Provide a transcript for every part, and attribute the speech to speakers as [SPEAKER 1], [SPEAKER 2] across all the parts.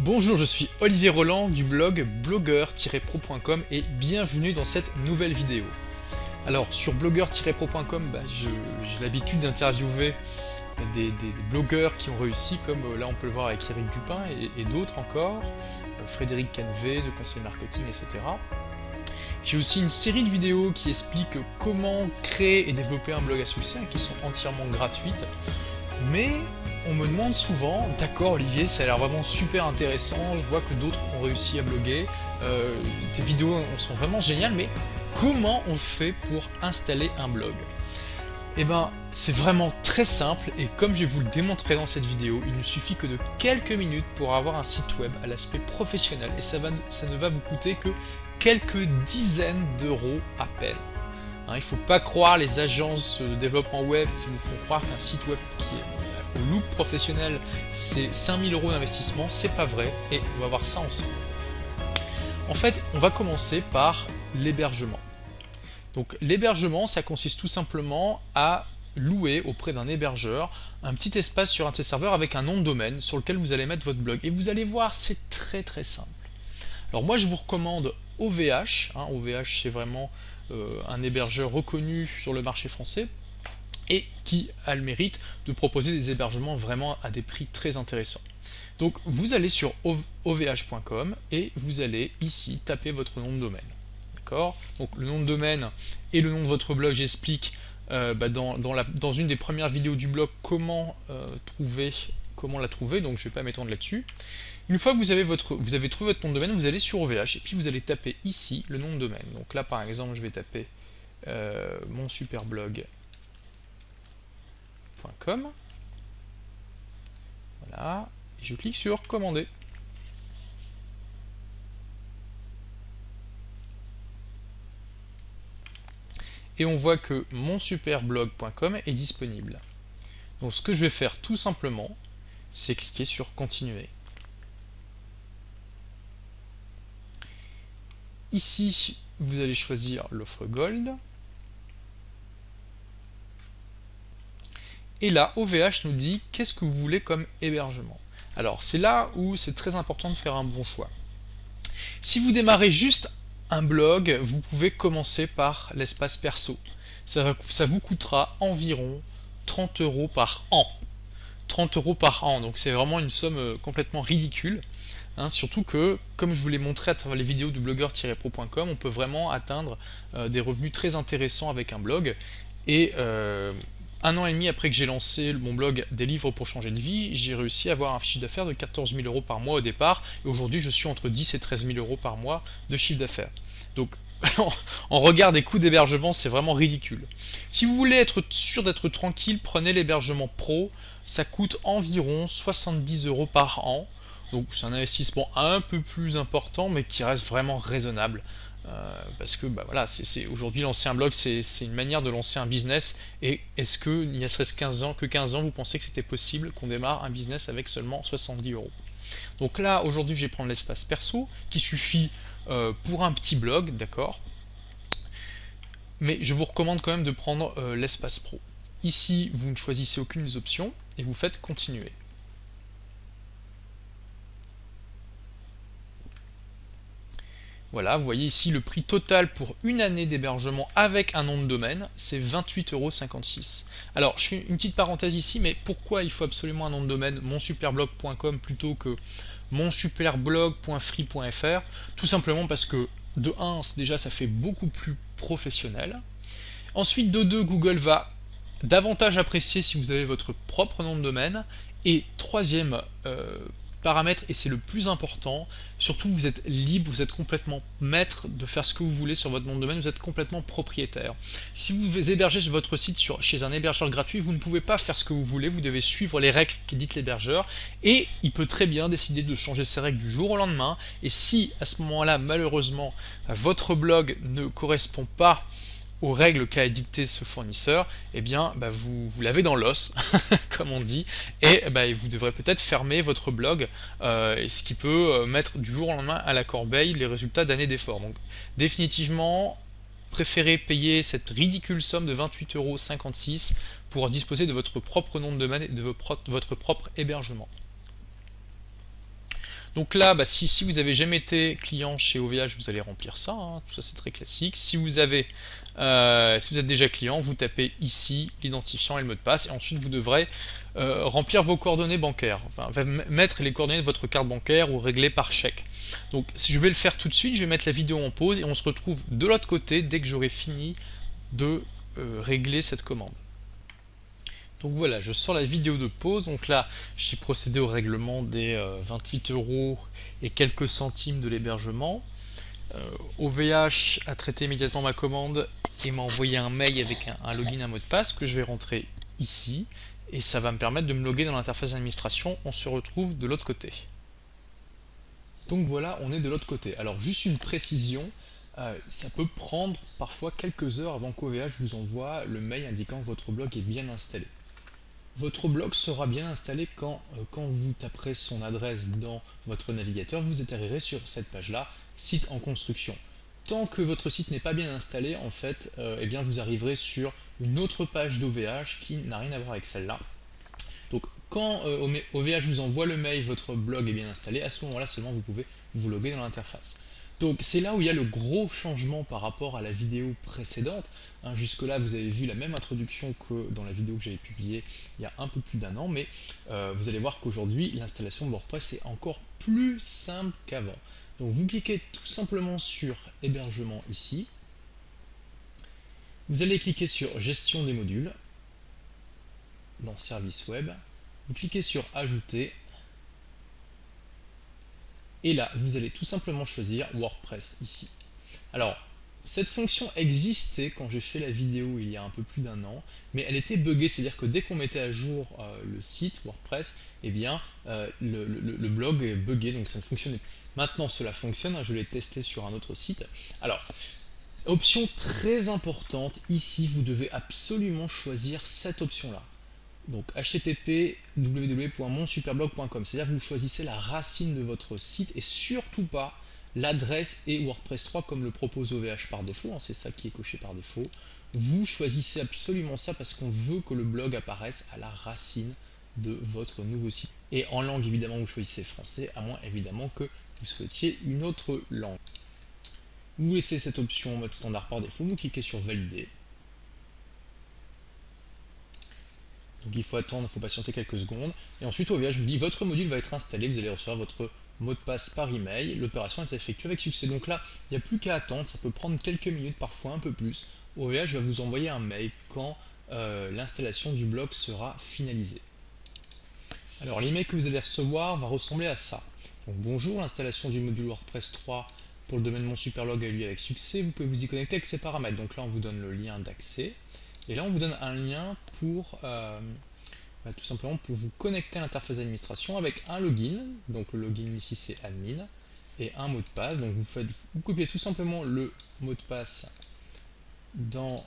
[SPEAKER 1] Bonjour, je suis Olivier Roland du blog blogueur-pro.com et bienvenue dans cette nouvelle vidéo. Alors sur blogueur-pro.com, j'ai l'habitude d'interviewer des blogueurs qui ont réussi, comme là on peut le voir avec Eric Dupin et d'autres encore, Frédéric Canvet de Conseil Marketing, etc. J'ai aussi une série de vidéos qui expliquent comment créer et développer un blog à succès, qui sont entièrement gratuites. Mais on me demande souvent, d'accord Olivier, ça a l'air vraiment super intéressant, je vois que d'autres ont réussi à bloguer, tes vidéos sont vraiment géniales, mais comment on fait pour installer un blog? Eh ben, c'est vraiment très simple et comme je vais vous le démontrer dans cette vidéo, il ne suffit que de quelques minutes pour avoir un site web à l'aspect professionnel et ça ne va vous coûter que quelques dizaines d'euros à peine. Il ne faut pas croire les agences de développement web qui vous font croire qu'un site web qui est au look professionnel c'est 5000 euros d'investissement, c'est pas vrai et on va voir ça ensemble. En fait, on va commencer par l'hébergement. Donc l'hébergement, ça consiste tout simplement à louer auprès d'un hébergeur un petit espace sur un de ses serveurs avec un nom de domaine sur lequel vous allez mettre votre blog. Et vous allez voir, c'est très simple. Alors moi je vous recommande OVH, OVH c'est vraiment un hébergeur reconnu sur le marché français et qui a le mérite de proposer des hébergements vraiment à des prix très intéressants. Donc vous allez sur ovh.com et vous allez ici taper votre nom de domaine. D'accord? Donc le nom de domaine et le nom de votre blog, j'explique dans une des premières vidéos du blog comment la trouver, donc je ne vais pas m'étendre là-dessus. Une fois que vous avez trouvé votre nom de domaine, vous allez sur OVH et puis vous allez taper ici le nom de domaine. Donc là par exemple je vais taper monsuperblog.com. Voilà, et je clique sur commander. Et on voit que monsuperblog.com est disponible. Donc ce que je vais faire tout simplement, c'est cliquer sur continuer. Ici, vous allez choisir l'offre Gold. Et là, OVH nous dit qu'est-ce que vous voulez comme hébergement. Alors c'est là où c'est très important de faire un bon choix. Si vous démarrez juste un blog, vous pouvez commencer par l'espace perso. Ça vous coûtera environ 30 euros par an. 30 euros par an, donc c'est vraiment une somme complètement ridicule. Surtout que, comme je vous l'ai montré à travers les vidéos de blogueur-pro.com, on peut vraiment atteindre des revenus très intéressants avec un blog. Et un an et demi après que j'ai lancé mon blog Des livres pour changer de vie, j'ai réussi à avoir un chiffre d'affaires de 14 000 euros par mois au départ, et aujourd'hui je suis entre 10 et 13 000 euros par mois de chiffre d'affaires. Donc en regard des coûts d'hébergement, c'est vraiment ridicule. Si vous voulez être sûr d'être tranquille, prenez l'hébergement pro, ça coûte environ 70 euros par an. Donc c'est un investissement un peu plus important, mais qui reste vraiment raisonnable. Parce que voilà, aujourd'hui lancer un blog, c'est une manière de lancer un business. Et est-ce que il y a serait-ce 15 ans, vous pensez que c'était possible qu'on démarre un business avec seulement 70 euros? Donc là, aujourd'hui, je vais prendre l'espace perso, qui suffit pour un petit blog, d'accord. Mais je vous recommande quand même de prendre l'espace pro. Ici, vous ne choisissez aucune des options et vous faites continuer. Voilà, vous voyez ici le prix total pour une année d'hébergement avec un nom de domaine, c'est 28,56 €. Alors, je fais une petite parenthèse ici, mais pourquoi il faut absolument un nom de domaine monsuperblog.com plutôt que monsuperblog.free.fr? Tout simplement parce que, de 1, déjà ça fait beaucoup plus professionnel. Ensuite, de 2, Google va davantage apprécier si vous avez votre propre nom de domaine. Et troisième paramètre, et c'est le plus important, surtout vous êtes libre, vous êtes complètement maître de faire ce que vous voulez sur votre nom de domaine, vous êtes complètement propriétaire. Si vous hébergez votre site chez un hébergeur gratuit, vous ne pouvez pas faire ce que vous voulez, vous devez suivre les règles qu'édite l'hébergeur, et il peut très bien décider de changer ses règles du jour au lendemain, et si à ce moment-là, malheureusement, votre blog ne correspond pas aux règles qu'a édicté ce fournisseur, eh bien vous l'avez dans l'os, comme on dit, et vous devrez peut-être fermer votre blog, ce qui peut mettre du jour au lendemain à la corbeille les résultats d'années d'efforts. Donc définitivement, préférez payer cette ridicule somme de 28,56 € pour disposer de votre propre nom de domaine et de votre propre hébergement. Donc là, bah, si vous avez jamais été client chez OVH, vous allez remplir ça, hein. Tout ça c'est très classique. Si vous êtes déjà client, vous tapez ici l'identifiant et le mot de passe, et ensuite vous devrez remplir vos coordonnées bancaires, enfin mettre les coordonnées de votre carte bancaire ou régler par chèque. Donc si je vais le faire tout de suite, je vais mettre la vidéo en pause et on se retrouve de l'autre côté dès que j'aurai fini de régler cette commande. Donc voilà, je sors la vidéo de pause. Donc là, j'ai procédé au règlement des 28 € et quelques centimes de l'hébergement. OVH a traité immédiatement ma commande et m'a envoyé un mail avec un login, un mot de passe que je vais rentrer ici. Et ça va me permettre de me loguer dans l'interface d'administration. On se retrouve de l'autre côté. Donc voilà, on est de l'autre côté. Alors juste une précision, ça peut prendre parfois quelques heures avant qu'OVH vous envoie le mail indiquant que votre blog est bien installé. Votre blog sera bien installé quand vous taperez son adresse dans votre navigateur, vous atterrirez sur cette page-là, site en construction. Tant que votre site n'est pas bien installé, en fait, eh bien vous arriverez sur une autre page d'OVH qui n'a rien à voir avec celle-là. Donc quand OVH vous envoie le mail, votre blog est bien installé, à ce moment-là seulement vous pouvez vous loguer dans l'interface. Donc c'est là où il y a le gros changement par rapport à la vidéo précédente. Hein, jusque-là, vous avez vu la même introduction que dans la vidéo que j'avais publiée il y a un peu plus d'un an, mais vous allez voir qu'aujourd'hui, l'installation de WordPress est encore plus simple qu'avant. Donc vous cliquez tout simplement sur Hébergement ici. Vous allez cliquer sur Gestion des modules dans Service Web. Vous cliquez sur Ajouter. Et là, vous allez tout simplement choisir WordPress ici. Alors, cette fonction existait quand j'ai fait la vidéo il y a un peu plus d'un an, mais elle était buggée, c'est-à-dire que dès qu'on mettait à jour le site WordPress, eh bien, le blog est buggé, donc ça ne fonctionnait plus. Maintenant, cela fonctionne, hein, je l'ai testé sur un autre site. Alors, option très importante, ici, vous devez absolument choisir cette option-là. Donc http www.monsuperblog.com, c'est-à-dire que vous choisissez la racine de votre site et surtout pas l'adresse et WordPress 3 comme le propose OVH par défaut, hein, c'est ça qui est coché par défaut. Vous choisissez absolument ça parce qu'on veut que le blog apparaisse à la racine de votre nouveau site. Et en langue évidemment vous choisissez français, à moins évidemment que vous souhaitiez une autre langue. Vous laissez cette option en mode standard par défaut, vous cliquez sur valider. Donc il faut attendre, il faut patienter quelques secondes. Et ensuite OVH vous dit votre module va être installé, vous allez recevoir votre mot de passe par email, l'opération est effectuée avec succès. Donc là, il n'y a plus qu'à attendre, ça peut prendre quelques minutes, parfois un peu plus. OVH va vous envoyer un mail quand l'installation du blog sera finalisée. Alors l'email que vous allez recevoir va ressembler à ça. Donc bonjour, l'installation du module WordPress 3 pour le domaine Mon Superblog a eu lieu avec succès, vous pouvez vous y connecter avec ces paramètres. Donc là on vous donne le lien d'accès. Et là, on vous donne un lien pour tout simplement pour vous connecter à l'interface d'administration avec un login. Donc le login ici c'est admin et un mot de passe. Donc vous copiez tout simplement le mot de passe dans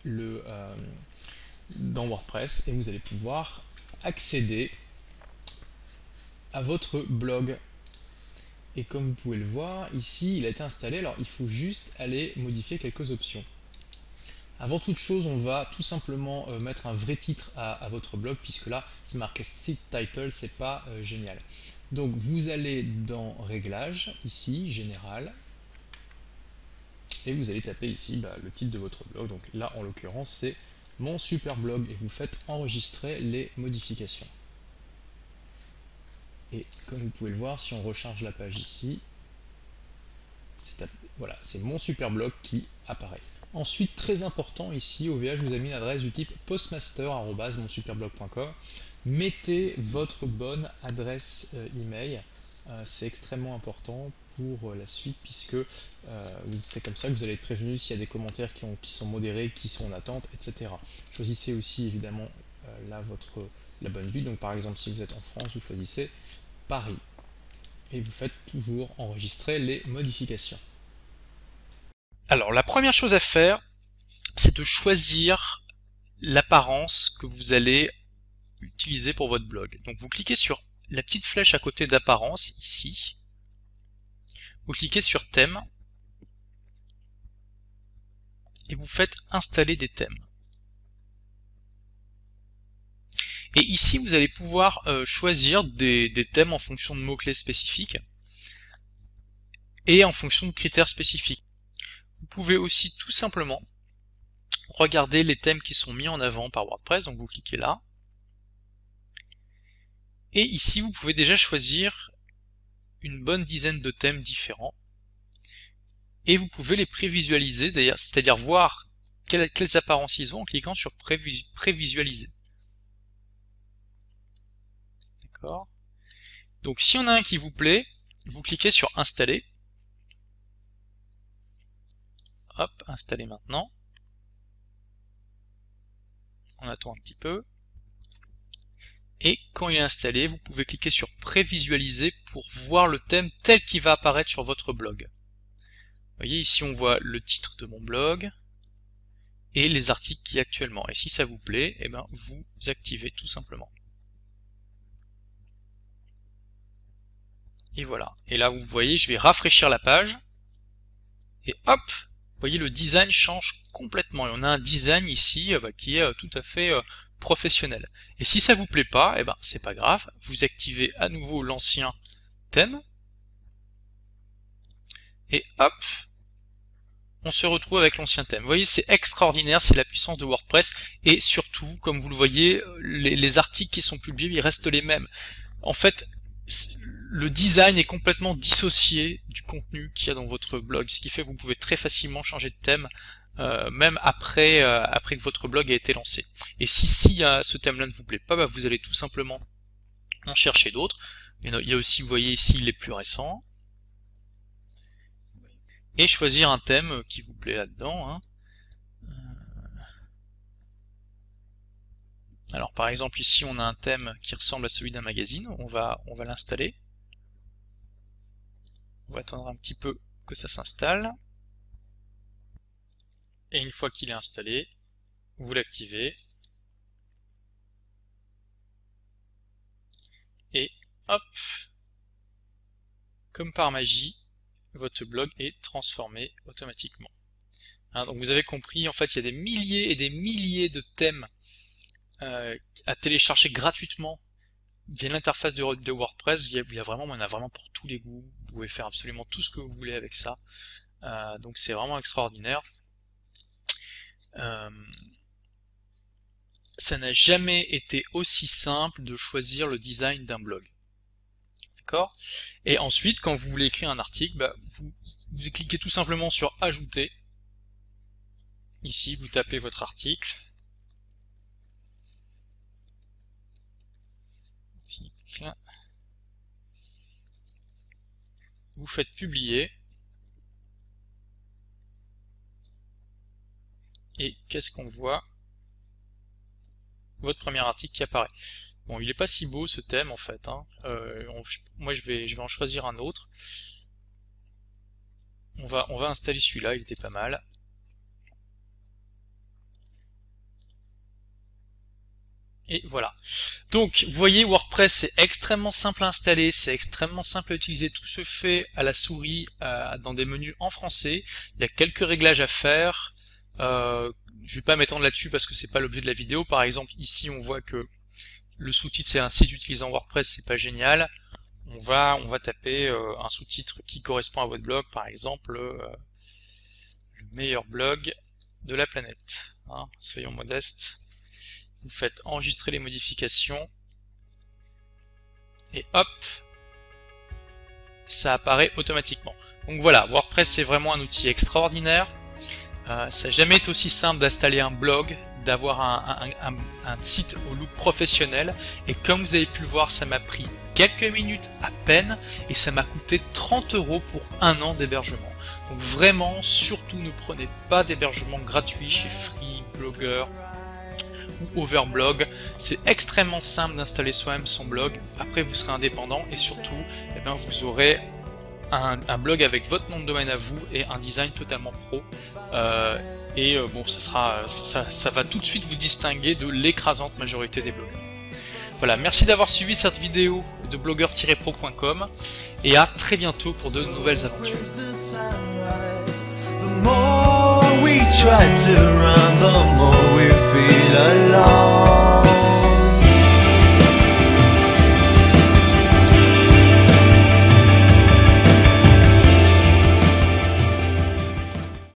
[SPEAKER 1] dans WordPress et vous allez pouvoir accéder à votre blog. Et comme vous pouvez le voir ici, il a été installé. Alors il faut juste aller modifier quelques options. Avant toute chose, on va tout simplement mettre un vrai titre à votre blog, puisque là, c'est marqué site title, c'est pas génial. Donc vous allez dans Réglages, ici, Général, et vous allez taper ici le titre de votre blog. Donc là, en l'occurrence, c'est Mon Super Blog, et vous faites enregistrer les modifications. Et comme vous pouvez le voir, si on recharge la page ici, voilà, c'est Mon Super Blog qui apparaît. Ensuite, très important ici, OVH vous a mis une adresse du type postmaster@monsuperblog.com. Mettez votre bonne adresse email, c'est extrêmement important pour la suite puisque c'est comme ça que vous allez être prévenu s'il y a des commentaires qui sont modérés, qui sont en attente, etc. Choisissez aussi évidemment là la bonne ville. Donc par exemple, si vous êtes en France, vous choisissez Paris et vous faites toujours enregistrer les modifications. Alors la première chose à faire, c'est de choisir l'apparence que vous allez utiliser pour votre blog. Donc vous cliquez sur la petite flèche à côté d'apparence ici, vous cliquez sur thème et vous faites installer des thèmes. Et ici, vous allez pouvoir choisir des thèmes en fonction de mots-clés spécifiques et en fonction de critères spécifiques. Vous pouvez aussi tout simplement regarder les thèmes qui sont mis en avant par WordPress, donc vous cliquez là. Et ici, vous pouvez déjà choisir une bonne dizaine de thèmes différents. Et vous pouvez les prévisualiser, c'est-à-dire voir quelles apparences ils ont en cliquant sur prévisualiser. D'accord. Donc si on a un qui vous plaît, vous cliquez sur installer. Hop, installer maintenant. On attend un petit peu. Et quand il est installé, vous pouvez cliquer sur prévisualiser pour voir le thème tel qu'il va apparaître sur votre blog. Vous voyez ici on voit le titre de mon blog et les articles qui actuellement. Et si ça vous plaît, eh ben, vous activez tout simplement. Et voilà. Et là vous voyez, je vais rafraîchir la page. Et hop, vous voyez le design change complètement. Et on a un design ici qui est tout à fait professionnel. Et si ça vous plaît pas, eh ben c'est pas grave. Vous activez à nouveau l'ancien thème. Et hop, on se retrouve avec l'ancien thème. Vous voyez, c'est extraordinaire, c'est la puissance de WordPress. Et surtout, comme vous le voyez, les articles qui sont publiés, ils restent les mêmes. En fait, le design est complètement dissocié du contenu qu'il y a dans votre blog, ce qui fait que vous pouvez très facilement changer de thème, même après que votre blog a été lancé. Et si ce thème-là ne vous plaît pas, bah, vous allez tout simplement en chercher d'autres. Il y a aussi, vous voyez ici, les plus récents. Et choisir un thème qui vous plaît là-dedans. Hein. Alors par exemple ici on a un thème qui ressemble à celui d'un magazine, on va l'installer. On va attendre un petit peu que ça s'installe. Et une fois qu'il est installé, vous l'activez. Et hop, comme par magie, votre blog est transformé automatiquement. Hein, donc vous avez compris, en fait il y a des milliers et des milliers de thèmes à télécharger gratuitement via l'interface de WordPress. Il y en a vraiment pour tous les goûts. Vous pouvez faire absolument tout ce que vous voulez avec ça. Donc c'est vraiment extraordinaire. Ça n'a jamais été aussi simple de choisir le design d'un blog. D'accord ? Et ensuite, quand vous voulez écrire un article, bah, vous cliquez tout simplement sur Ajouter. Ici, vous tapez votre article. Vous faites publier. Et qu'est-ce qu'on voit? Votre premier article qui apparaît. Bon, il est pas si beau ce thème en fait. Hein. Moi je vais en choisir un autre. On va installer celui-là, il était pas mal. Et voilà. Donc, vous voyez, WordPress, c'est extrêmement simple à installer, c'est extrêmement simple à utiliser. Tout se fait à la souris, dans des menus en français. Il y a quelques réglages à faire. Je vais pas m'étendre là-dessus parce que c'est pas l'objet de la vidéo. Par exemple, ici, on voit que le sous-titre c'est un site utilisant WordPress, c'est pas génial. On va taper un sous-titre qui correspond à votre blog, par exemple, le meilleur blog de la planète. Hein, soyons modestes. Vous faites enregistrer les modifications et hop, ça apparaît automatiquement. Donc voilà, WordPress c'est vraiment un outil extraordinaire. Ça n'a jamais été aussi simple d'installer un blog, d'avoir un site au look professionnel. Et comme vous avez pu le voir, ça m'a pris quelques minutes à peine et ça m'a coûté 30 € pour 1 an d'hébergement. Donc vraiment, surtout ne prenez pas d'hébergement gratuit chez Freeblogger ou Overblog. C'est extrêmement simple d'installer soi-même son blog. Après, vous serez indépendant et surtout, eh bien, vous aurez un blog avec votre nom de domaine à vous et un design totalement pro. Bon, ça va tout de suite vous distinguer de l'écrasante majorité des blogueurs. Voilà, merci d'avoir suivi cette vidéo de blogueur-pro.com et à très bientôt pour de nouvelles aventures.